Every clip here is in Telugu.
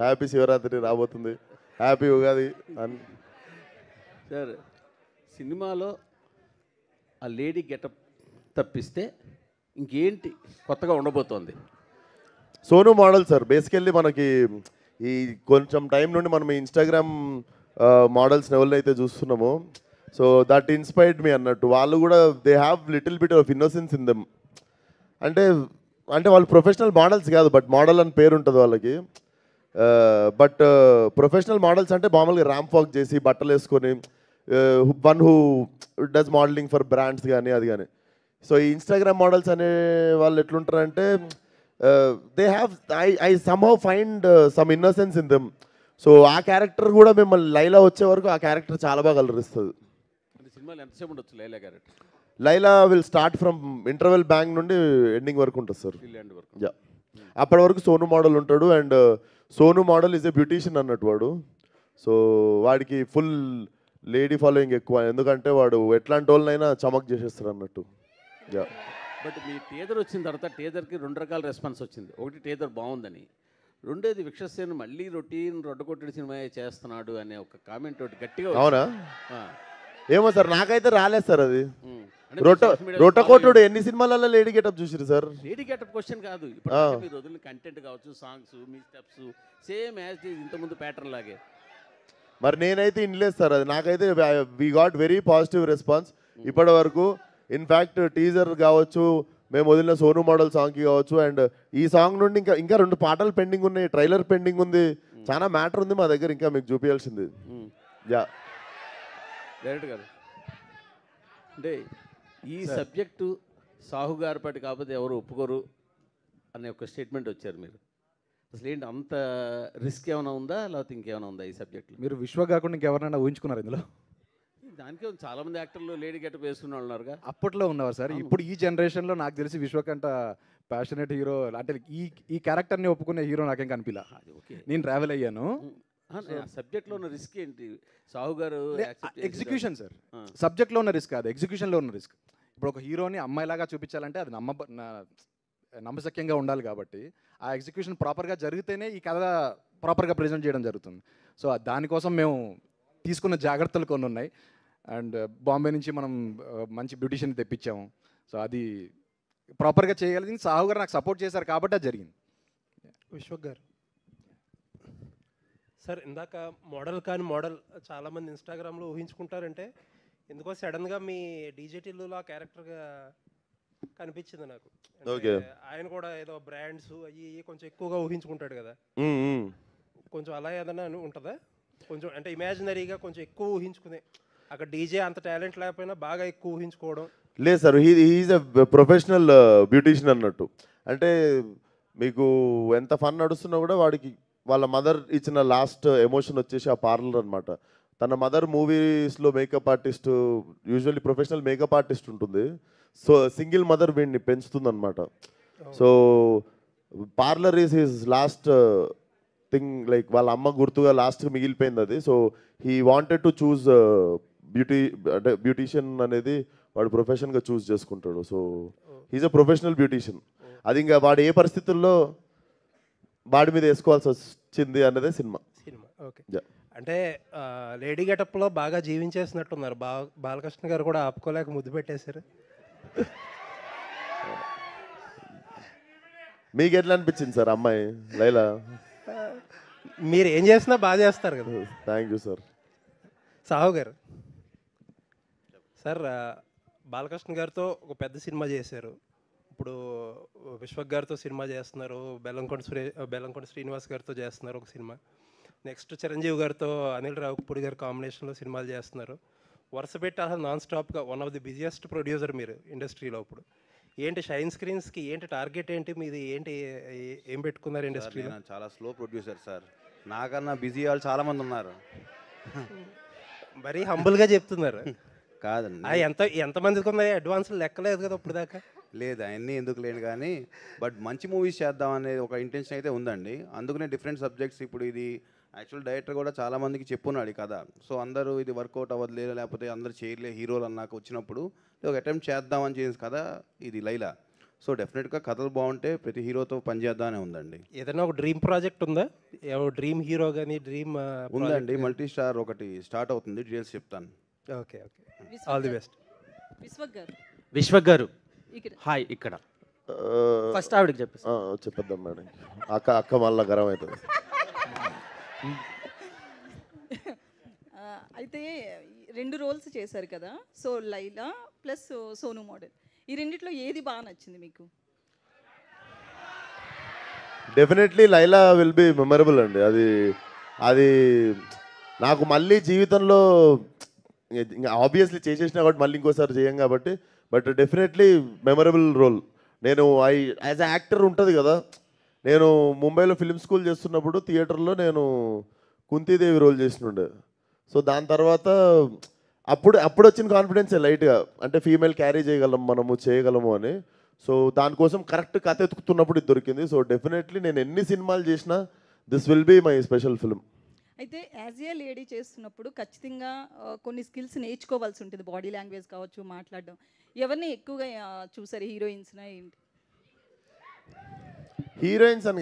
హ్యాపీ శివరాత్రి రాబోతుంది, హ్యాపీ ఉగాది. సార్ సినిమాలో ఆ లేడీ గెటప్ తప్పిస్తే ఇంకేంటి కొత్తగా ఉండబోతోంది? సోను మోడల్ సార్, బేసికల్లీ మనకి ఈ కొంచెం టైం నుండి మనం ఇన్స్టాగ్రామ్ మోడల్స్ని ఎవరినైతే చూస్తున్నామో, సో దట్ ఇన్స్పైర్డ్ మీ అన్నట్టు. వాళ్ళు కూడా they have little bit of innocence in them. అంటే అంటే వాళ్ళు ప్రొఫెషనల్ మోడల్స్ కాదు, బట్ మోడల్ అని పేరు ఉంటుంది వాళ్ళకి. బట్ ప్రొఫెషనల్ మోడల్స్ అంటే మామూలుగా ర్యాంప్ వాక్ చేసి బట్టలు వేసుకొని, one who does modelling for brands కానీ అది కానీ. సో ఈ ఇన్స్టాగ్రామ్ మోడల్స్ అనే వాళ్ళు ఎట్లుంటారంటే they have I somehow find some innocence in them. So ఆ క్యారెక్టర్ కూడా మిమ్మల్ని లైలా వచ్చే వరకు ఆ క్యారెక్టర్ చాలా బాగా అలరిస్తుంది. సినిమాలు ఎంతసేపు ఉండొచ్చు Laila character? Laila will start from interval bank నుండి ఎండింగ్ వరకు ఉంటుంది సార్. యా, అప్పటి వరకు సోను మోడల్ ఉంటాడు. And Sonu model is a beautician అన్నట్టు వాడు. సో వాడికి ఫుల్ లేడీ ఫాలోయింగ్ ఎక్కువ, ఎందుకంటే వాడు ఎట్లాంటి వాళ్ళనైనా చమక్ చేసేస్తాడు అన్నట్టు. యా, బట్ మీ టీజర్ వచ్చిన తర్వాత టీజర్కి 2 రకాల రెస్పాన్స్ వచ్చింది. ఒకటి టీజర్ బాగుందని, రెండోది విక్షసేన్ మళ్ళీ రొటీన్ రొడ్డకొట్టడి సినిమా చేస్తున్నాడు అనే ఒక కామెంట్ ఒకటి గట్టిగా. అవునా? ఏమో సార్, నాకైతే రాలేదు సార్ అది. అంటే రొట్టకోటుడు ఎన్ని సినిమాలలో లేడీ గెటప్ చూసిరు సార్? లేడీ గెటప్ క్వశ్చన్ కాదు, ఇప్పుడు మీరు వదిలిన కంటెంట్ కావచ్చు, సాంగ్స్, మీ స్టెప్స్ సేమ్ యాజ్ ఇంతకుముందు ప్యాటర్న్ లాగే. మరి నేనైతే ఇన్లేదు సార్ అది. నాకైతే we got very positive response ఇప్పటి వరకు. ఇన్ఫ్యాక్ట్ టీజర్ కావచ్చు, మేము వదిలిన సోను మోడల్ సాంగ్కి కావచ్చు, అండ్ ఈ సాంగ్ నుండి ఇంకా 2 పాటలు పెండింగ్ ఉన్నాయి, ట్రైలర్ పెండింగ్ ఉంది, చాలా మ్యాటర్ ఉంది మా దగ్గర ఇంకా మీకు చూపించాల్సింది. యా, డైరెక్ట్ గారు అంటే ఈ సబ్జెక్టు సాహు గారి పాటి కాకపోతే ఎవరు ఒప్పుకోరు అనే ఒక స్టేట్మెంట్ వచ్చారు మీరు. అసలు ఏంటి అంత రిస్క్ ఏమైనా ఉందా, లేకపోతే ఇంకేమైనా ఉందా ఈ సబ్జెక్ట్లో? మీరు విశ్వ కాకుండా ఇంకెవరైనా ఊహించుకున్నారు ఇందులో? దానికే చాలామంది యాక్టర్లు లేడీ గెటప్ వేసుకున్న వాళ్ళు ఉన్నారుగా. అప్పట్లో ఉన్నవారు సార్. ఇప్పుడు ఈ జనరేషన్లో నాకు తెలిసి విశ్వకంట ప్యాషనేట్ హీరో అంటే ఈ క్యారెక్టర్ని ఒప్పుకునే హీరో నాకేం కనిపిలా. నేను ట్రావెల్ అయ్యాను. సబ్జెక్ట్లో ఉన్న రిస్క్ ఏంటి సాహు గారు? ఎగ్జిక్యూషన్ సార్, సబ్జెక్ట్లో ఉన్న రిస్క్ కాదు, ఎగ్జిక్యూషన్లో ఉన్న రిస్క్. ఇప్పుడు ఒక హీరోని అమ్మాయిలాగా చూపించాలంటే అది నమ్మశక్యంగా ఉండాలి. కాబట్టి ఆ ఎగ్జిక్యూషన్ ప్రాపర్గా జరిగితేనే ఈ కథ ప్రాపర్గా ప్రజెంట్ చేయడం జరుగుతుంది. సో దానికోసం మేము తీసుకున్న జాగ్రత్తలు కొన్ని ఉన్నాయి. అండ్ బాంబే నుంచి మనం మంచి బ్యూటిషియన్ తెప్పించాము. సో అది ప్రాపర్గా చేయగలిగింది సాహు గారు నాకు సపోర్ట్ చేశారు కాబట్టి అది జరిగింది. విశ్వక్ గారు సార్, ఇందాక మోడల్ కాని మోడల్ చాలామంది ఇన్స్టాగ్రామ్లో ఊహించుకుంటారంటే ఎందుకో సడన్గా మీ డీజే టిల్లులో క్యారెక్టర్గా కనిపించింది నాకు. ఆయన కూడా ఏదో బ్రాండ్స్ అవి కొంచెం ఎక్కువగా ఊహించుకుంటాడు కదా, కొంచెం అలా ఏదైనా ఉంటుందా? కొంచెం అంటే ఇమాజినరీగా కొంచెం ఎక్కువ ఊహించుకునే, అక్కడ డీజే అంత టాలెంట్ లేకపోయినా బాగా ఎక్కువ ఊహించుకోవడం? లేదు sir, he's a professional beautician అన్నట్టు. అంటే మీకు ఎంత ఫన్ నడుస్తున్నా కూడా వాడికి వాళ్ళ మదర్ ఇచ్చిన లాస్ట్ ఎమోషన్ వచ్చేసి ఆ పార్లర్ అనమాట. తన మదర్ మూవీస్లో makeup artist, usually professional makeup artist ఉంటుంది. సో సింగిల్ మదర్ వీడిని పెంచుతుంది అనమాట. So parlour is his last thing, like వాళ్ళ అమ్మ గుర్తుగా లాస్ట్గా మిగిలిపోయింది అది. So he wanted to choose అంటే బ్యూటీషియన్ అనేది వాడు ప్రొఫెషన్గా చూస్ చేసుకుంటాడు. So he's a professional beautician. అది ఇంకా వాడు ఏ పరిస్థితుల్లో బాడీ మీద వేసుకోవాల్సి వచ్చింది అన్నదే సినిమా. ఓకే, అంటే లేడీ గెటప్లో బాగా జీవించేసినట్టున్నారు. బాలకృష్ణ గారు కూడా ఆపుకోలేక ముద్దు పెట్టేశారు. మీకు ఎట్లా అనిపించింది సార్ అమ్మాయి లైలా? మీరు ఏం చేసినా బాగా చేస్తారు కదా. Thank you sir. సాహు గారు సార్, బాలకృష్ణ గారితో ఒక పెద్ద సినిమా చేశారు, ఇప్పుడు విశ్వక్ గారితో సినిమా చేస్తున్నారు, బెల్లంకొండ శ్రీనివాస్ గారితో చేస్తున్నారు ఒక సినిమా, నెక్స్ట్ చిరంజీవి గారితో అనిల్ రావుపూడి గారి కాంబినేషన్లో సినిమాలు చేస్తున్నారు. వరుస పెట్టి అసలు నాన్ స్టాప్గా one of the busiest producer మీరు ఇండస్ట్రీలో. ఇప్పుడు ఏంటి షైన్ స్క్రీన్స్కి ఏంటి టార్గెట్ ఏంటి మీది, ఏంటి ఏం పెట్టుకున్నారు ఇండస్ట్రీలో? చాలా స్లో ప్రొడ్యూసర్ సార్, నాకన్నా బిజీ వాళ్ళు చాలామంది ఉన్నారు. మరీ హంబుల్గా చెప్తున్నారు. కాదండి, ఎంతమందికి ఉన్నాయి అడ్వాన్సులు లెక్కలేదు కదా ఇప్పుడు దాకా? లేదు అవన్నీ ఎందుకు లేను కానీ, బట్ మంచి మూవీస్ చేద్దాం అనేది ఒక ఇంటెన్షన్ అయితే ఉందండి. అందుకనే డిఫరెంట్ సబ్జెక్ట్స్, ఇప్పుడు ఇది యాక్చువల్ డైరెక్టర్ కూడా చాలామందికి చెప్పున్నాడు కదా. సో అందరూ ఇది వర్కౌట్ అవ్వట్లేదు, లేకపోతే అందరూ చేయలే హీరోలు అన్నాక వచ్చినప్పుడు ఒక అటెంప్ట్ చేద్దామని చేసి కదా ఇది లైలా. సో డెఫినెట్గా కథలు బాగుంటే ప్రతి హీరోతో పనిచేద్దామనే ఉందండి. ఏదైనా ఒక డ్రీమ్ ప్రాజెక్ట్ ఉందా? డ్రీమ్ హీరో కానీ డ్రీమ్ ఉందండి, మల్టీ స్టార్ ఒకటి స్టార్ట్ అవుతుంది, డీటెయిల్స్ చెప్తాను. Okay okay, all the best. Vishwak గారు హాయ్. ఇక్కడ ఫస్ట్ ఆవిడకి చెప్పేసి చెప్పేద్దాం మేడం. అక్క మళ్ళా గరం అవుతుంది. అయితే 2 రోల్స్ చేశారు కదా, so Laila plus Sonu model, ఈ రెండిట్లో ఏది బాగా నచ్చింది మీకు? Definitely Laila will be memorable అండి. అది నాకు మళ్ళీ జీవితంలో ఇంకా ఆబ్వియస్లీ చేసేసినా కాబట్టి మళ్ళీ ఇంకోసారి చేయం కాబట్టి, బట్ డెఫినెట్లీ మెమరబుల్ రోల్. నేను యాజ్ అ యాక్టర్ ఉంటుంది కదా, నేను ముంబైలో ఫిల్మ్ స్కూల్ చేస్తున్నప్పుడు థియేటర్లో నేను కుంతీదేవి రోల్ చేసినుండే. సో దాని తర్వాత అప్పుడు వచ్చిన కాన్ఫిడెన్సే లైట్గా, అంటే ఫీమేల్ క్యారీ చేయగలము అని. సో దానికోసం కరెక్ట్ కథ ఎత్తుకుతున్నప్పుడు ఇది దొరికింది. సో డెఫినెట్లీ నేను ఎన్ని సినిమాలు చేసినా this will be my special film. అయితే యాజ్ ఏ లేడీ చేస్తున్నప్పుడు ఖచ్చితంగా కొన్ని స్కిల్స్ నేర్చుకోవాల్సి ఉంటుంది, బాడీ లాంగ్వేజ్ కావచ్చు, మాట్లాడడం. ఎవరిని ఎక్కువగా చూసారు హీరోయిన్స్నా ఏంటి? హీరోయిన్స్ అని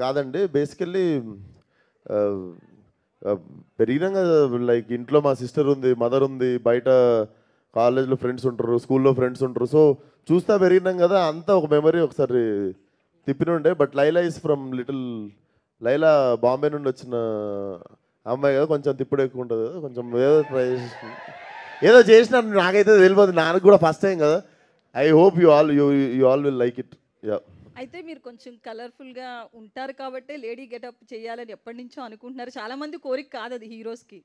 కాదండి, బేసికల్లీ పెరిగినాక లైక్ ఇంట్లో మా సిస్టర్ ఉంది, మదర్ ఉంది, బయట కాలేజ్లో ఫ్రెండ్స్ ఉంటారు, స్కూల్లో ఫ్రెండ్స్ ఉంటారు. సో చూస్తా పెరిగినాం కదా, అంతా ఒక మెమరీ ఒకసారి తిప్పినుండే. But Laila is from Laila Bombay నుండి వచ్చిన అమ్మాయి కదా, కొంచెం తిప్పుడు ఎక్కువ ఉంటుంది కదా, కొంచెం ఏదో చేసిన నాకైతే తెలియదు, నాకు కూడా ఫస్ట్ టైం కదా. I hope you all will like it. Yeah. అయితే మీరు కొంచెం కలర్ఫుల్గా ఉంటారు కాబట్టి లేడీ గెటప్ చేయాలని ఎప్పటి నుంచో అనుకుంటున్నారు. చాలా మంది కోరిక కాదు అది హీరోస్కి,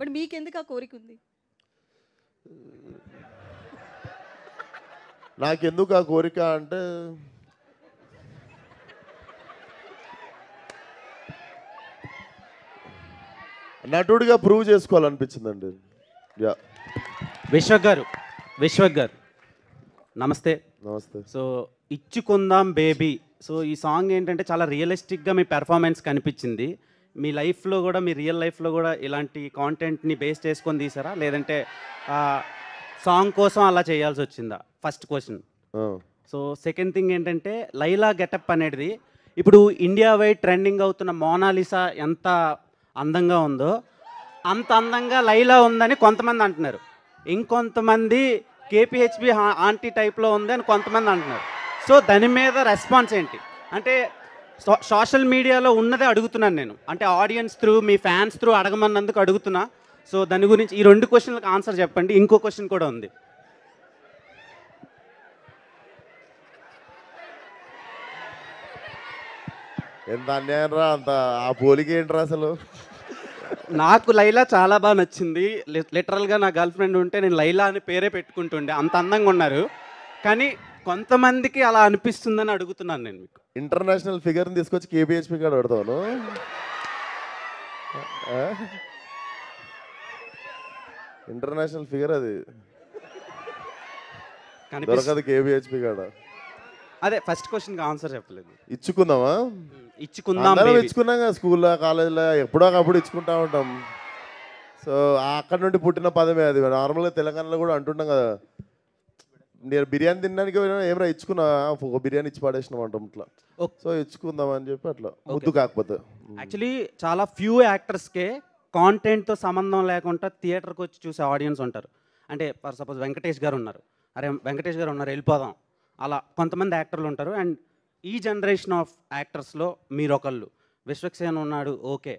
బట్ మీకెందుకు ఆ కోరిక ఉంది? నాకెందుకు ఆ కోరిక అంటే, నటుడిగా ప్రూవ్ చేసుకోవాలనిపించిందండి. యా. విశ్వక్ గారు నమస్తే. నమస్తే. సో ఇచ్చుకుందాం బేబీ, సో ఈ సాంగ్ ఏంటంటే చాలా రియలిస్టిక్గా మీ పెర్ఫార్మెన్స్ కనిపించింది. మీ లైఫ్లో కూడా, మీ రియల్ లైఫ్లో కూడా ఇలాంటి కాంటెంట్ని బేస్ చేసుకొని తీసారా, లేదంటే సాంగ్ కోసం అలా చేయాల్సి వచ్చిందా? First question. So second thing ఏంటంటే, లైలా గెటప్ అనేది ఇప్పుడు ఇండియా వైడ్ ట్రెండింగ్ అవుతున్న మోనాలిసా ఎంత అందంగా ఉందో అంత అందంగా లైలా ఉందని కొంతమంది అంటున్నారు. ఇంకొంతమంది కేపీహెచ్బి ఆంటీ టైప్లో ఉంది అని కొంతమంది అంటున్నారు. సో దాని మీద రెస్పాన్స్ ఏంటి? అంటే సోషల్ మీడియాలో ఉన్నదే అడుగుతున్నాను నేను, అంటే ఆడియన్స్ త్రూ, మీ ఫ్యాన్స్ త్రూ అడగమన్నందుకు అడుగుతున్నా. సో దాని గురించి ఈ 2 క్వశ్చన్లకు ఆన్సర్ చెప్పండి. ఇంకో క్వశ్చన్ కూడా ఉంది. ఎంత అన్యాయం రా, అంత ఆ పోలిక ఏంట్రా అసలు? నాకు లైలా చాలా బాగా నచ్చింది. లిటరల్గా నా గర్ల్ ఫ్రెండ్ ఉంటే నేను లైలా అని పేరే పెట్టుకుంటుండే, అంత అందంగా ఉన్నారు. కానీ కొంతమందికి అలా అనిపిస్తుందని అడుగుతున్నాను నేను మీకు. ఇంటర్నేషనల్ ఫిగర్ని తీసుకొచ్చి కేపీహెచ్పి కాడ పెడతాను. ఇంటర్నేషనల్ ఫిగర్ అది దొరకదు కేపీహెచ్పి కాడ. అదే ఫస్ట్ క్వశ్చన్కి ఆన్సర్ చెప్పలేదు. ఇచ్చుకుందామా? ఇచ్చుకుందాం. ఇచ్చుకున్నాం కదా, స్కూల్లో కాలేజీలో ఎప్పుడో ఒకప్పుడు ఇచ్చుకుంటా ఉంటాం. సో అక్కడ నుండి పుట్టిన పదమే అది. నార్మల్గా తెలంగాణలో కూడా అంటుంటాం కదా, నేను బిర్యానీ తినడానికి ఏమైనా ఇచ్చుకున్నా, ఒక బిర్యానీ ఇచ్చి పడేసినాం అంటాం ఇట్లా. సో ఇచ్చుకుందాం అని చెప్పి అట్లా ముద్దు కాకపోతే. యాక్చువల్లీ చాలా ఫ్యూ యాక్టర్స్కే కాంటెంట్తో సంబంధం లేకుండా థియేటర్కి వచ్చి చూసే ఆడియన్స్ ఉంటారు. అంటే ఫర్ సపోజ్ వెంకటేష్ గారు ఉన్నారు, అరే వెంకటేష్ గారు ఉన్నారు వెళ్ళిపోదాం, అలా కొంతమంది యాక్టర్లు ఉంటారు. అండ్ ఈ జనరేషన్ ఆఫ్ యాక్టర్స్లో మీరు ఒకళ్ళు, విశ్వక్సేన్ ఉన్నాడు, ఓకే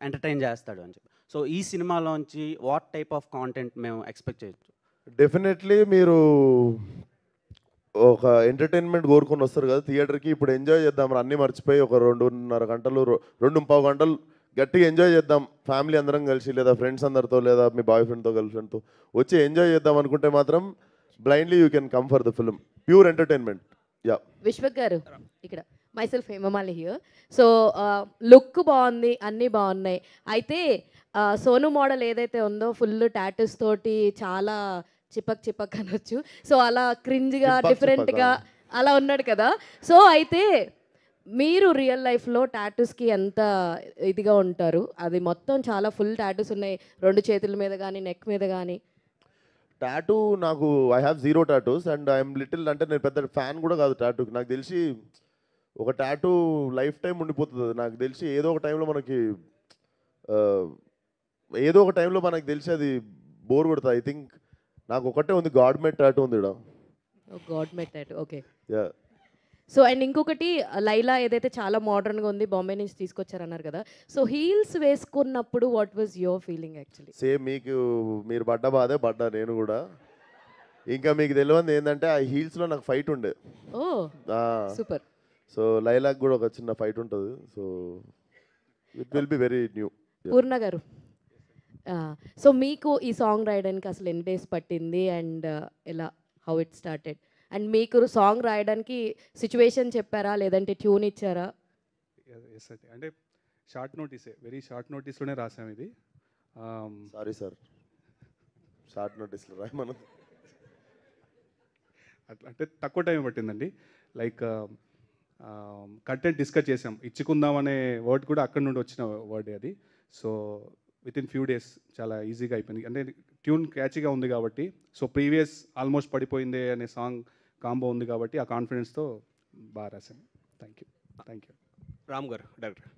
ఎంటర్టైన్ చేస్తాడు అని చెప్పి. సో ఈ సినిమాలోంచి వాట్ టైప్ ఆఫ్ కాంటెంట్ మేము ఎక్స్పెక్ట్ చేయొచ్చు? డెఫినెట్లీ మీరు ఒక ఎంటర్టైన్మెంట్ కోరుకొని వస్తారు కదా థియేటర్కి, ఇప్పుడు ఎంజాయ్ చేద్దాం, అన్నీ మర్చిపోయి ఒక 2.5 గంటలు 2.25 గంటలు గట్టిగా ఎంజాయ్ చేద్దాం ఫ్యామిలీ అందరం కలిసి, లేదా ఫ్రెండ్స్ అందరితో, లేదా మీ బాయ్ ఫ్రెండ్తో గర్ల్ ఫ్రెండ్తో వచ్చి ఎంజాయ్ చేద్దాం అనుకుంటే మాత్రం blindly you can come for the film. Pure entertainment. Yeah. Vishwak గారు ఇక్కడ myself Hemamali here. So look బాగుంది, అన్నీ బాగున్నాయి. అయితే సోను మోడల్ ఏదైతే ఉందో ఫుల్ టాటూస్ తోటి చాలా చిపక్ అనొచ్చు. సో అలా క్రింజ్గా డిఫరెంట్గా అలా ఉన్నాడు కదా. సో అయితే మీరు రియల్ లైఫ్లో టాటూస్కి ఎంత ఇదిగా ఉంటారు? అది మొత్తం చాలా ఫుల్ టాటూస్ ఉన్నాయి, 2 చేతుల మీద కానీ నెక్ మీద కానీ. టాటూ నాకు I have 0 tattoos and I'm little అంటే నేను పెద్ద ఫ్యాన్ కూడా కాదు టాటూకి. నాకు తెలిసి ఒక టాటూ లైఫ్ టైం ఉండిపోతుంది. నాకు తెలిసి ఏదో ఒక టైంలో మనకి తెలిసి అది బోర్ కొడుతుంది. ఐ థింక్ నాకు ఒకటే ఉంది, గాడ్ మేడ్ టాటూ ఉంది ఇక్కడ. God made tattoo, okay. Yeah. So and ఇంకొకటి లైలా ఏదైతే చాలా మోడర్న్గా ఉంది, బాంబే నుంచి తీసుకొచ్చారన్నారు కదా, సో హీల్స్ వేసుకున్నప్పుడు what was your feeling actually? Same మీరు పడ్డ బాధే పడ్డా నేను కూడా. ఇంకా మీకు తెలియదు ఏంటంటే ఆ హీల్స్లో నాకు ఫైట్ ఉండే. ఓ సూపర్. సో లైలాక్ కూడా ఒక చిన్న ఫైట్ ఉంటుంది. So it will be very new. Purna గారు, సో మీకు ఈ సాంగ్ రాయడానికి అసలు ఎన్ని డేస్ పట్టింది అండ్ ఎలా, హౌ ఇట్ స్టార్టెడ్? అండ్ మీకు సాంగ్ రాయడానికి సిచ్యువేషన్ చెప్పారా లేదంటే ట్యూన్ ఇచ్చారా? ఎస్ అండి, అంటే షార్ట్ నోటీసే, వెరీ షార్ట్ నోటీస్లోనే రాసాం ఇది. సారీ సార్, షార్ట్ నోటీస్లో రాయమను. అట్లా అంటే తక్కువ టైం పట్టిందండి. లైక్ కంటెంట్ డిస్కస్ చేసాం, ఇచ్చుకుందాం అనే వర్డ్ కూడా అక్కడ నుండి వచ్చిన వర్డ్ అది. So with in few days చాలా ఈజీగా అయిపోయింది. అంటే ట్యూన్ క్యాచీగా ఉంది కాబట్టి, సో ప్రీవియస్ ఆల్మోస్ట్ పడిపోయిందే అనే సాంగ్ కాంబో ఉంది కాబట్టి ఆ కాన్ఫిడెన్స్తో బాగా రాశాను. Thank you. రామ్ గారు, డైరెక్టర్.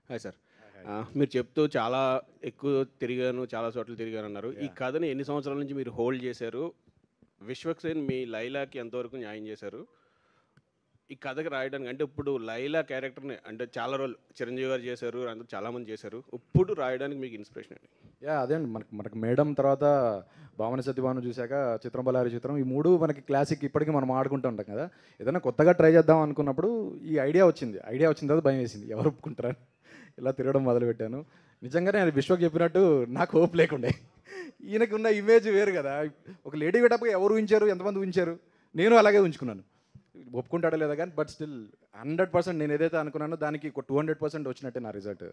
Hi sir. మీరు చెప్తూ చాలా ఎక్కువ తిరిగాను, చాలా చోట్ల తిరిగాను అన్నారు. ఈ కథని ఎన్ని సంవత్సరాల నుంచి మీరు హోల్డ్ చేశారు? విశ్వక్సేన్ మీ లైలాకి ఎంతవరకు న్యాయం చేశారు ఈ కథకి రాయడానికి? అంటే ఇప్పుడు లైలా క్యారెక్టర్ని అంటే చాలా రోజులు చిరంజీవి గారు చేశారు, అందరూ చాలామంది చేశారు. ఇప్పుడు రాయడానికి మీకు ఇన్స్పిరేషన్ అండి? అదే అండి, మనకు మేడం తర్వాత భావన సత్యభాను చూశాక చిత్రం బలారి చిత్రం, ఈ మూడు మనకి క్లాసిక్, ఇప్పటికీ మనం ఆడుకుంటూ ఉంటాం కదా. ఏదైనా కొత్తగా ట్రై చేద్దాం అనుకున్నప్పుడు ఈ ఐడియా వచ్చింది తర్వాత భయం వేసింది, ఎవరు ఒప్పుకుంటారని ఇలా తిరగడం మొదలుపెట్టాను. నిజంగానే అది విశ్వకు చెప్పినట్టు నాకు హోప్ లేకుండే. ఈయనకి ఉన్న ఇమేజ్ వేరు కదా, ఒక లేడీ గెటప్గా ఎవరు ఊహించారు, ఎంతమంది ఊహించారు, నేను అలాగే ఉంచుకున్నాను. ఒప్పుకుంటాడో లేదా కానీ బట్ స్టిల్ 100% నేను ఏదైతే అనుకున్నానో దానికి 200% వచ్చినట్టే నా రిజల్ట్.